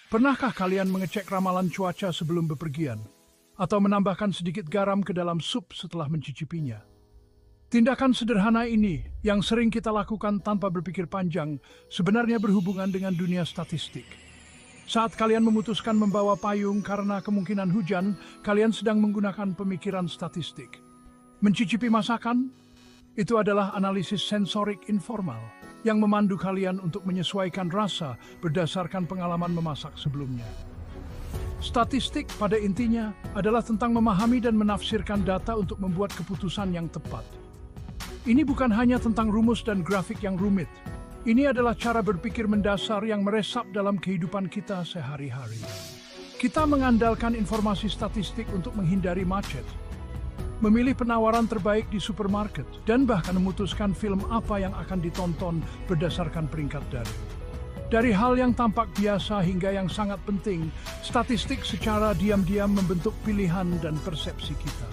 Pernahkah kalian mengecek ramalan cuaca sebelum bepergian? Atau menambahkan sedikit garam ke dalam sup setelah mencicipinya? Tindakan sederhana ini yang sering kita lakukan tanpa berpikir panjang sebenarnya berhubungan dengan dunia statistik. Saat kalian memutuskan membawa payung karena kemungkinan hujan, kalian sedang menggunakan pemikiran statistik. Mencicipi masakan, itu adalah analisis sensorik informal yang memandu kalian untuk menyesuaikan rasa berdasarkan pengalaman memasak sebelumnya. Statistik pada intinya adalah tentang memahami dan menafsirkan data untuk membuat keputusan yang tepat. Ini bukan hanya tentang rumus dan grafik yang rumit. Ini adalah cara berpikir mendasar yang meresap dalam kehidupan kita sehari-hari. Kita mengandalkan informasi statistik untuk menghindari macet, memilih penawaran terbaik di supermarket, dan bahkan memutuskan film apa yang akan ditonton berdasarkan peringkat daring. Dari hal yang tampak biasa hingga yang sangat penting, statistik secara diam-diam membentuk pilihan dan persepsi kita.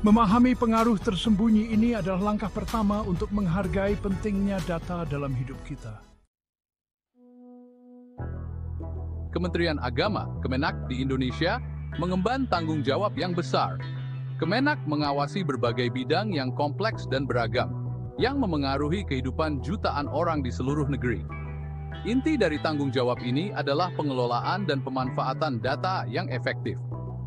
Memahami pengaruh tersembunyi ini adalah langkah pertama untuk menghargai pentingnya data dalam hidup kita. Kementerian Agama, Kemenak di Indonesia, mengemban tanggung jawab yang besar. Kemenak mengawasi berbagai bidang yang kompleks dan beragam, yang memengaruhi kehidupan jutaan orang di seluruh negeri. Inti dari tanggung jawab ini adalah pengelolaan dan pemanfaatan data yang efektif.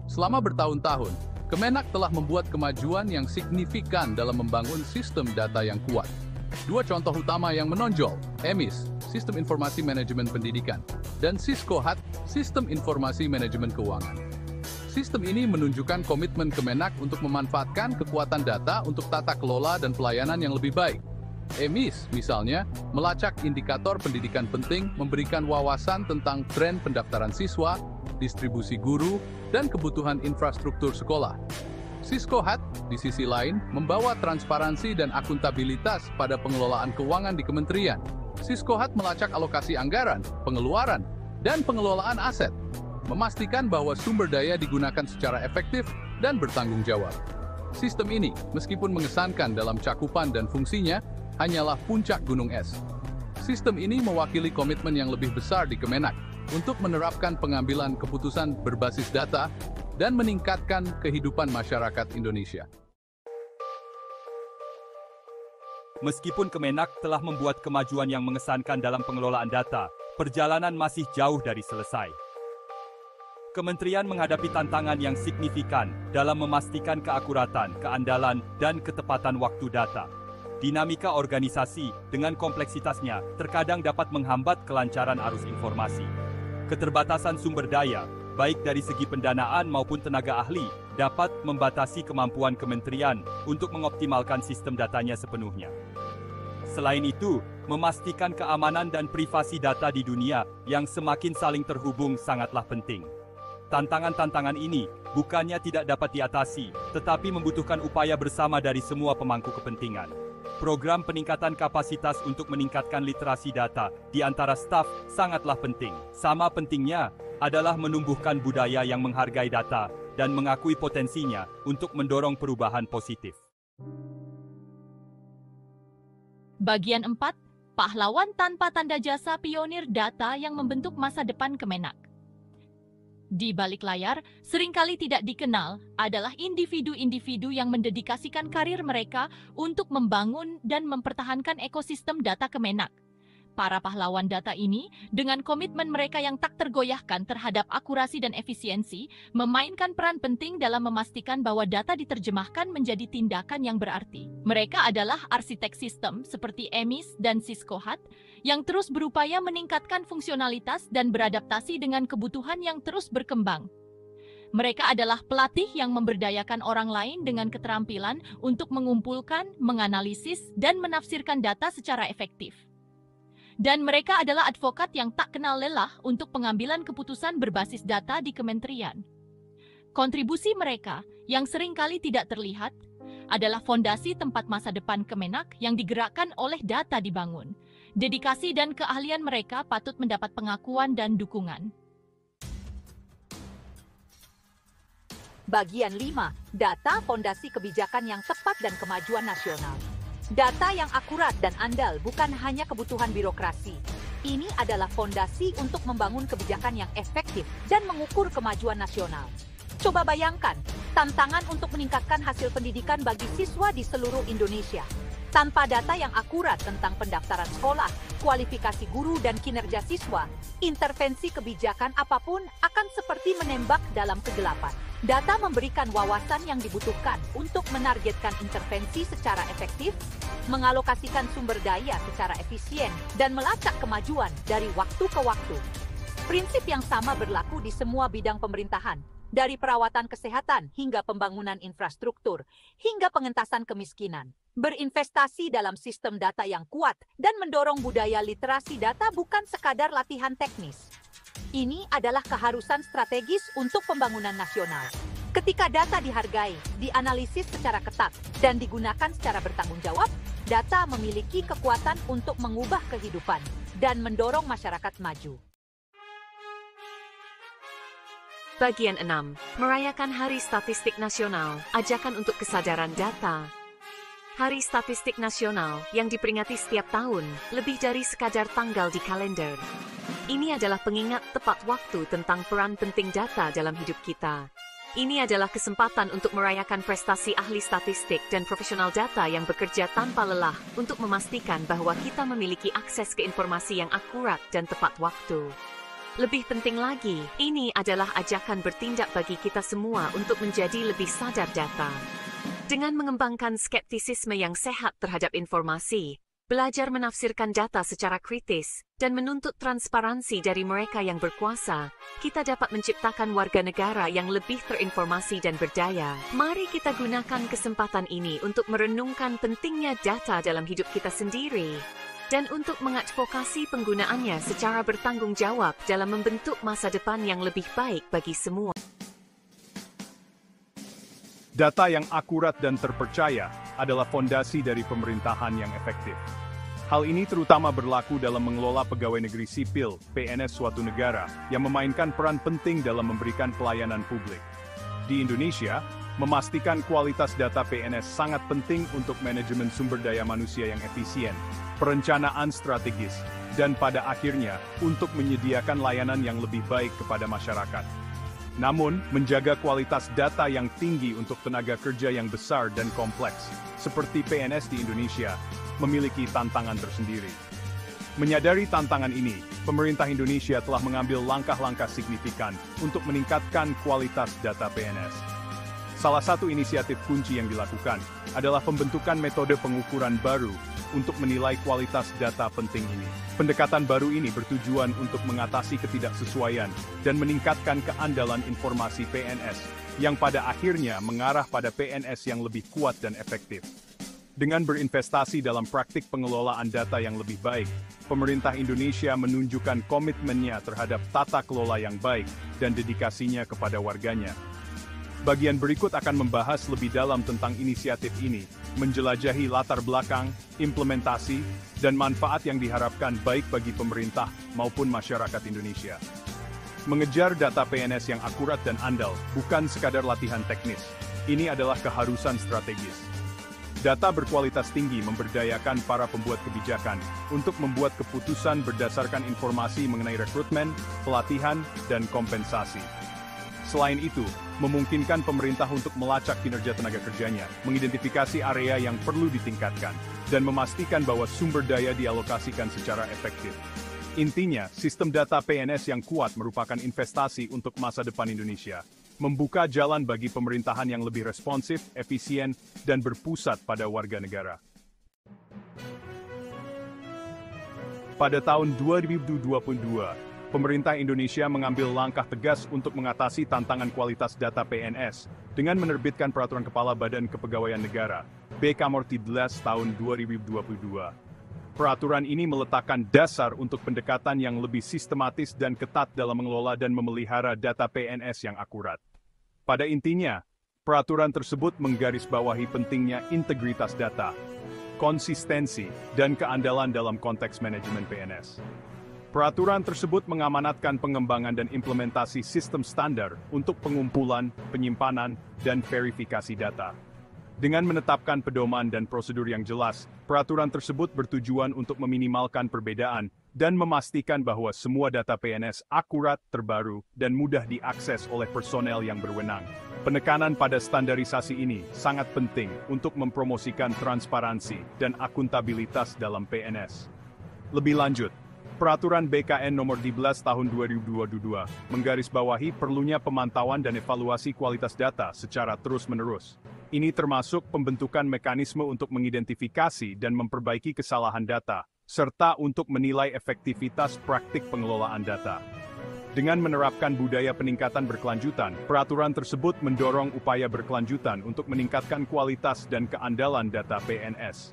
Selama bertahun-tahun, Kemenak telah membuat kemajuan yang signifikan dalam membangun sistem data yang kuat. Dua contoh utama yang menonjol, EMIS, Sistem Informasi Manajemen Pendidikan, dan SISKOHAT, Sistem Informasi Manajemen Keuangan. Sistem ini menunjukkan komitmen Kemenak untuk memanfaatkan kekuatan data untuk tata kelola dan pelayanan yang lebih baik. EMIS, misalnya, melacak indikator pendidikan penting, memberikan wawasan tentang tren pendaftaran siswa, distribusi guru, dan kebutuhan infrastruktur sekolah. SISKOHAT, di sisi lain, membawa transparansi dan akuntabilitas pada pengelolaan keuangan di kementerian. SISKOHAT melacak alokasi anggaran, pengeluaran, dan pengelolaan aset, memastikan bahwa sumber daya digunakan secara efektif dan bertanggung jawab. Sistem ini, meskipun mengesankan dalam cakupan dan fungsinya, hanyalah puncak gunung es. Sistem ini mewakili komitmen yang lebih besar di Kemenak untuk menerapkan pengambilan keputusan berbasis data dan meningkatkan kehidupan masyarakat Indonesia. Meskipun Kemenak telah membuat kemajuan yang mengesankan dalam pengelolaan data, perjalanan masih jauh dari selesai. Kementerian menghadapi tantangan yang signifikan dalam memastikan keakuratan, keandalan, dan ketepatan waktu data. Dinamika organisasi dengan kompleksitasnya terkadang dapat menghambat kelancaran arus informasi. Keterbatasan sumber daya, baik dari segi pendanaan maupun tenaga ahli, dapat membatasi kemampuan kementerian untuk mengoptimalkan sistem datanya sepenuhnya. Selain itu, memastikan keamanan dan privasi data di dunia yang semakin saling terhubung sangatlah penting. Tantangan-tantangan ini bukannya tidak dapat diatasi, tetapi membutuhkan upaya bersama dari semua pemangku kepentingan. Program peningkatan kapasitas untuk meningkatkan literasi data di antara staf sangatlah penting. Sama pentingnya adalah menumbuhkan budaya yang menghargai data dan mengakui potensinya untuk mendorong perubahan positif. Bagian 4, pahlawan tanpa tanda jasa pionir data yang membentuk masa depan Kemenak. Di balik layar, seringkali tidak dikenal adalah individu-individu yang mendedikasikan karir mereka untuk membangun dan mempertahankan ekosistem data Kemenak. Para pahlawan data ini, dengan komitmen mereka yang tak tergoyahkan terhadap akurasi dan efisiensi, memainkan peran penting dalam memastikan bahwa data diterjemahkan menjadi tindakan yang berarti. Mereka adalah arsitek sistem seperti EMIS dan SISKOHAT, yang terus berupaya meningkatkan fungsionalitas dan beradaptasi dengan kebutuhan yang terus berkembang. Mereka adalah pelatih yang memberdayakan orang lain dengan keterampilan untuk mengumpulkan, menganalisis, dan menafsirkan data secara efektif. Dan mereka adalah advokat yang tak kenal lelah untuk pengambilan keputusan berbasis data di kementerian. Kontribusi mereka, yang seringkali tidak terlihat, adalah fondasi tempat masa depan Kemenak yang digerakkan oleh data dibangun. Dedikasi dan keahlian mereka patut mendapat pengakuan dan dukungan. Bagian 5, data fondasi kebijakan yang tepat dan kemajuan nasional. Data yang akurat dan andal bukan hanya kebutuhan birokrasi, Ini adalah fondasi untuk membangun kebijakan yang efektif dan mengukur kemajuan nasional. Coba bayangkan, tantangan untuk meningkatkan hasil pendidikan bagi siswa di seluruh Indonesia. Tanpa data yang akurat tentang pendaftaran sekolah, kualifikasi guru, dan kinerja siswa, intervensi kebijakan apapun akan seperti menembak dalam kegelapan. Data memberikan wawasan yang dibutuhkan untuk menargetkan intervensi secara efektif, mengalokasikan sumber daya secara efisien, dan melacak kemajuan dari waktu ke waktu. Prinsip yang sama berlaku di semua bidang pemerintahan, dari perawatan kesehatan hingga pembangunan infrastruktur, hingga pengentasan kemiskinan. Berinvestasi dalam sistem data yang kuat dan mendorong budaya literasi data bukan sekadar latihan teknis. Ini adalah keharusan strategis untuk pembangunan nasional. Ketika data dihargai, dianalisis secara ketat, dan digunakan secara bertanggung jawab, data memiliki kekuatan untuk mengubah kehidupan dan mendorong masyarakat maju. Bagian 6. Merayakan Hari Statistik Nasional, ajakan untuk kesadaran data. Hari Statistik Nasional yang diperingati setiap tahun, lebih dari sekadar tanggal di kalender. Ini adalah pengingat tepat waktu tentang peran penting data dalam hidup kita. Ini adalah kesempatan untuk merayakan prestasi ahli statistik dan profesional data yang bekerja tanpa lelah untuk memastikan bahwa kita memiliki akses ke informasi yang akurat dan tepat waktu. Lebih penting lagi, ini adalah ajakan bertindak bagi kita semua untuk menjadi lebih sadar data. Dengan mengembangkan skeptisisme yang sehat terhadap informasi, belajar menafsirkan data secara kritis, dan menuntut transparansi dari mereka yang berkuasa, kita dapat menciptakan warga negara yang lebih terinformasi dan berdaya. Mari kita gunakan kesempatan ini untuk merenungkan pentingnya data dalam hidup kita sendiri, dan untuk mengadvokasi penggunaannya secara bertanggung jawab dalam membentuk masa depan yang lebih baik bagi semua. Data yang akurat dan terpercaya adalah fondasi dari pemerintahan yang efektif. Hal ini terutama berlaku dalam mengelola pegawai negeri sipil, PNS suatu negara, yang memainkan peran penting dalam memberikan pelayanan publik. Di Indonesia, memastikan kualitas data PNS sangat penting untuk manajemen sumber daya manusia yang efisien, perencanaan strategis, dan pada akhirnya, untuk menyediakan layanan yang lebih baik kepada masyarakat. Namun, menjaga kualitas data yang tinggi untuk tenaga kerja yang besar dan kompleks, seperti PNS di Indonesia, memiliki tantangan tersendiri. Menyadari tantangan ini, pemerintah Indonesia telah mengambil langkah-langkah signifikan untuk meningkatkan kualitas data PNS. Salah satu inisiatif kunci yang dilakukan adalah pembentukan metode pengukuran baru untuk menilai kualitas data penting ini. Pendekatan baru ini bertujuan untuk mengatasi ketidaksesuaian dan meningkatkan keandalan informasi PNS, yang pada akhirnya mengarah pada PNS yang lebih kuat dan efektif. Dengan berinvestasi dalam praktik pengelolaan data yang lebih baik, pemerintah Indonesia menunjukkan komitmennya terhadap tata kelola yang baik dan dedikasinya kepada warganya. Bagian berikut akan membahas lebih dalam tentang inisiatif ini, menjelajahi latar belakang, implementasi, dan manfaat yang diharapkan baik bagi pemerintah maupun masyarakat Indonesia. Mengejar data PNS yang akurat dan andal bukan sekadar latihan teknis, ini adalah keharusan strategis. Data berkualitas tinggi memberdayakan para pembuat kebijakan untuk membuat keputusan berdasarkan informasi mengenai rekrutmen, pelatihan, dan kompensasi. Selain itu, memungkinkan pemerintah untuk melacak kinerja tenaga kerjanya, mengidentifikasi area yang perlu ditingkatkan, dan memastikan bahwa sumber daya dialokasikan secara efektif. Intinya, sistem data PNS yang kuat merupakan investasi untuk masa depan Indonesia, membuka jalan bagi pemerintahan yang lebih responsif, efisien, dan berpusat pada warga negara. Pada tahun 2022, pemerintah Indonesia mengambil langkah tegas untuk mengatasi tantangan kualitas data PNS dengan menerbitkan Peraturan Kepala Badan Kepegawaian Negara, BK Nomor 13 tahun 2022. Peraturan ini meletakkan dasar untuk pendekatan yang lebih sistematis dan ketat dalam mengelola dan memelihara data PNS yang akurat. Pada intinya, peraturan tersebut menggarisbawahi pentingnya integritas data, konsistensi, dan keandalan dalam konteks manajemen PNS. Peraturan tersebut mengamanatkan pengembangan dan implementasi sistem standar untuk pengumpulan, penyimpanan, dan verifikasi data. Dengan menetapkan pedoman dan prosedur yang jelas, peraturan tersebut bertujuan untuk meminimalkan perbedaan dan memastikan bahwa semua data PNS akurat, terbaru, dan mudah diakses oleh personel yang berwenang. Penekanan pada standarisasi ini sangat penting untuk mempromosikan transparansi dan akuntabilitas dalam PNS. Lebih lanjut, Peraturan BKN Nomor 12 Tahun 2022 menggarisbawahi perlunya pemantauan dan evaluasi kualitas data secara terus-menerus. Ini termasuk pembentukan mekanisme untuk mengidentifikasi dan memperbaiki kesalahan data, serta untuk menilai efektivitas praktik pengelolaan data. Dengan menerapkan budaya peningkatan berkelanjutan, peraturan tersebut mendorong upaya berkelanjutan untuk meningkatkan kualitas dan keandalan data PNS.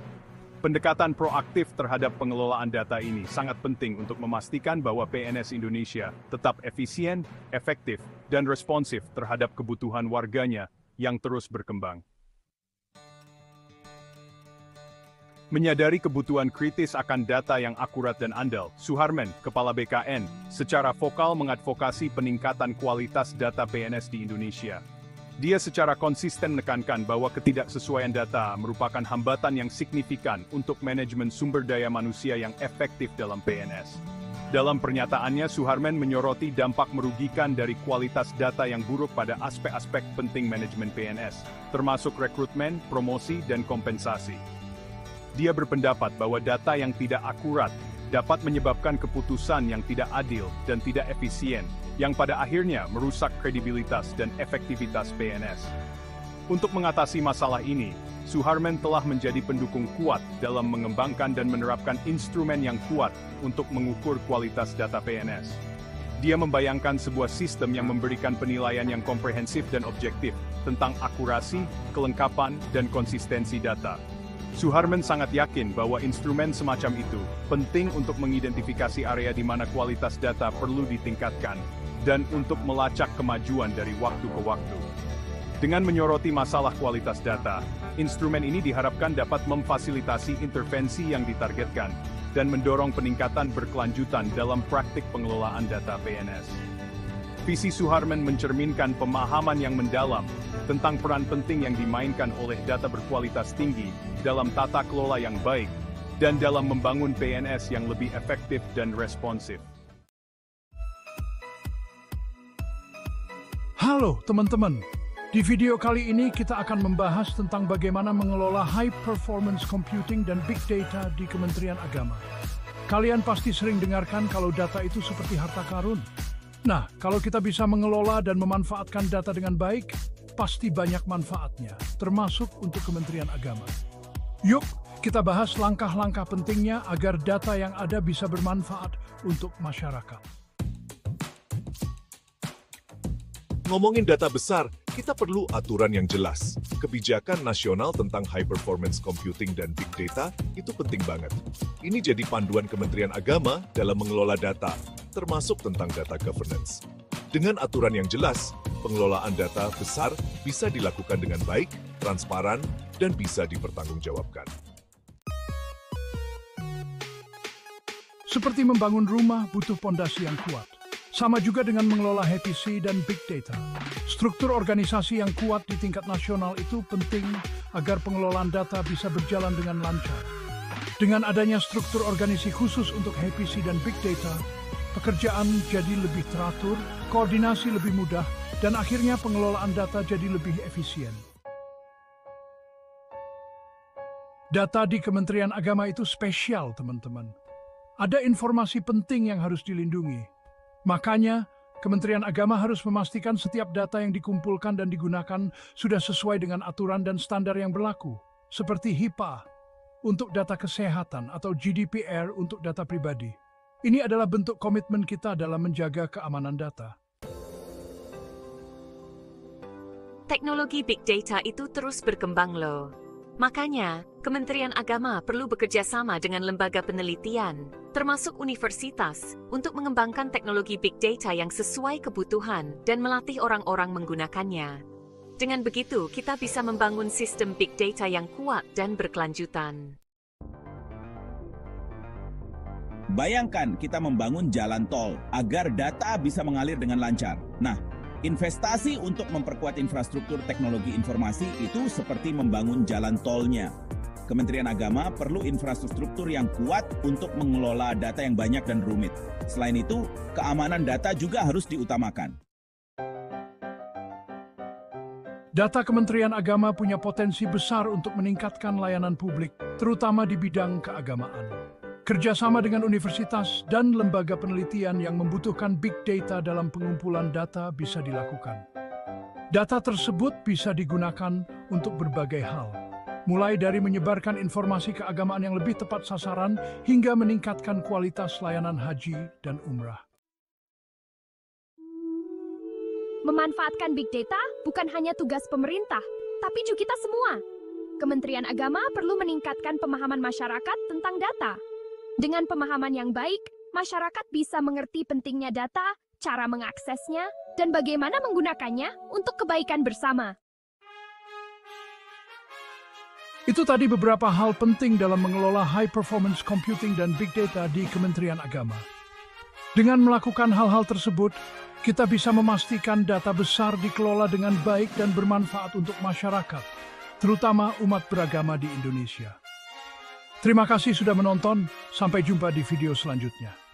Pendekatan proaktif terhadap pengelolaan data ini sangat penting untuk memastikan bahwa PNS Indonesia tetap efisien, efektif, dan responsif terhadap kebutuhan warganya yang terus berkembang. Menyadari kebutuhan kritis akan data yang akurat dan andal, Suharman, Kepala BKN, secara vokal mengadvokasi peningkatan kualitas data PNS di Indonesia. Dia secara konsisten menekankan bahwa ketidaksesuaian data merupakan hambatan yang signifikan untuk manajemen sumber daya manusia yang efektif dalam PNS. Dalam pernyataannya, Suharman menyoroti dampak merugikan dari kualitas data yang buruk pada aspek-aspek penting manajemen PNS, termasuk rekrutmen, promosi, dan kompensasi. Dia berpendapat bahwa data yang tidak akurat dapat menyebabkan keputusan yang tidak adil dan tidak efisien, yang pada akhirnya merusak kredibilitas dan efektivitas PNS. Untuk mengatasi masalah ini, Suharman telah menjadi pendukung kuat dalam mengembangkan dan menerapkan instrumen yang kuat untuk mengukur kualitas data PNS. Dia membayangkan sebuah sistem yang memberikan penilaian yang komprehensif dan objektif tentang akurasi, kelengkapan, dan konsistensi data. Suharman sangat yakin bahwa instrumen semacam itu penting untuk mengidentifikasi area di mana kualitas data perlu ditingkatkan dan untuk melacak kemajuan dari waktu ke waktu. Dengan menyoroti masalah kualitas data, instrumen ini diharapkan dapat memfasilitasi intervensi yang ditargetkan dan mendorong peningkatan berkelanjutan dalam praktik pengelolaan data PNS. Visi Suharman mencerminkan pemahaman yang mendalam tentang peran penting yang dimainkan oleh data berkualitas tinggi dalam tata kelola yang baik dan dalam membangun PNS yang lebih efektif dan responsif. Halo teman-teman, di video kali ini kita akan membahas tentang bagaimana mengelola high performance computing dan big data di Kementerian Agama. Kalian pasti sering dengarkan kalau data itu seperti harta karun. Nah, kalau kita bisa mengelola dan memanfaatkan data dengan baik, pasti banyak manfaatnya, termasuk untuk Kementerian Agama. Yuk, kita bahas langkah-langkah pentingnya agar data yang ada bisa bermanfaat untuk masyarakat. Ngomongin data besar, kita perlu aturan yang jelas. Kebijakan nasional tentang high performance computing dan big data itu penting banget. Ini jadi panduan Kementerian Agama dalam mengelola data, termasuk tentang data governance. Dengan aturan yang jelas, pengelolaan data besar bisa dilakukan dengan baik, transparan, dan bisa dipertanggungjawabkan. Seperti membangun rumah butuh pondasi yang kuat. Sama juga dengan mengelola HPC dan big data. Struktur organisasi yang kuat di tingkat nasional itu penting agar pengelolaan data bisa berjalan dengan lancar. Dengan adanya struktur organisasi khusus untuk HPC dan big data, pekerjaan jadi lebih teratur, koordinasi lebih mudah, dan akhirnya pengelolaan data jadi lebih efisien. Data di Kementerian Agama itu spesial, teman-teman. Ada informasi penting yang harus dilindungi. Makanya, Kementerian Agama harus memastikan setiap data yang dikumpulkan dan digunakan sudah sesuai dengan aturan dan standar yang berlaku, seperti HIPAA untuk data kesehatan atau GDPR untuk data pribadi. Ini adalah bentuk komitmen kita dalam menjaga keamanan data. Teknologi big data itu terus berkembang loh. Makanya, Kementerian Agama perlu bekerja sama dengan lembaga penelitian, termasuk universitas, untuk mengembangkan teknologi big data yang sesuai kebutuhan dan melatih orang-orang menggunakannya. Dengan begitu, kita bisa membangun sistem big data yang kuat dan berkelanjutan. Bayangkan kita membangun jalan tol agar data bisa mengalir dengan lancar. Nah, investasi untuk memperkuat infrastruktur teknologi informasi itu seperti membangun jalan tolnya. Kementerian Agama perlu infrastruktur yang kuat untuk mengelola data yang banyak dan rumit. Selain itu, keamanan data juga harus diutamakan. Data Kementerian Agama punya potensi besar untuk meningkatkan layanan publik, terutama di bidang keagamaan. Kerjasama dengan universitas dan lembaga penelitian yang membutuhkan big data dalam pengumpulan data bisa dilakukan. Data tersebut bisa digunakan untuk berbagai hal, mulai dari menyebarkan informasi keagamaan yang lebih tepat sasaran hingga meningkatkan kualitas layanan haji dan umrah. Memanfaatkan big data bukan hanya tugas pemerintah, tapi juga kita semua. Kementerian Agama perlu meningkatkan pemahaman masyarakat tentang data. Dengan pemahaman yang baik, masyarakat bisa mengerti pentingnya data, cara mengaksesnya, dan bagaimana menggunakannya untuk kebaikan bersama. Itu tadi beberapa hal penting dalam mengelola high performance computing dan big data di Kementerian Agama. Dengan melakukan hal-hal tersebut, kita bisa memastikan data besar dikelola dengan baik dan bermanfaat untuk masyarakat, terutama umat beragama di Indonesia. Terima kasih sudah menonton, sampai jumpa di video selanjutnya.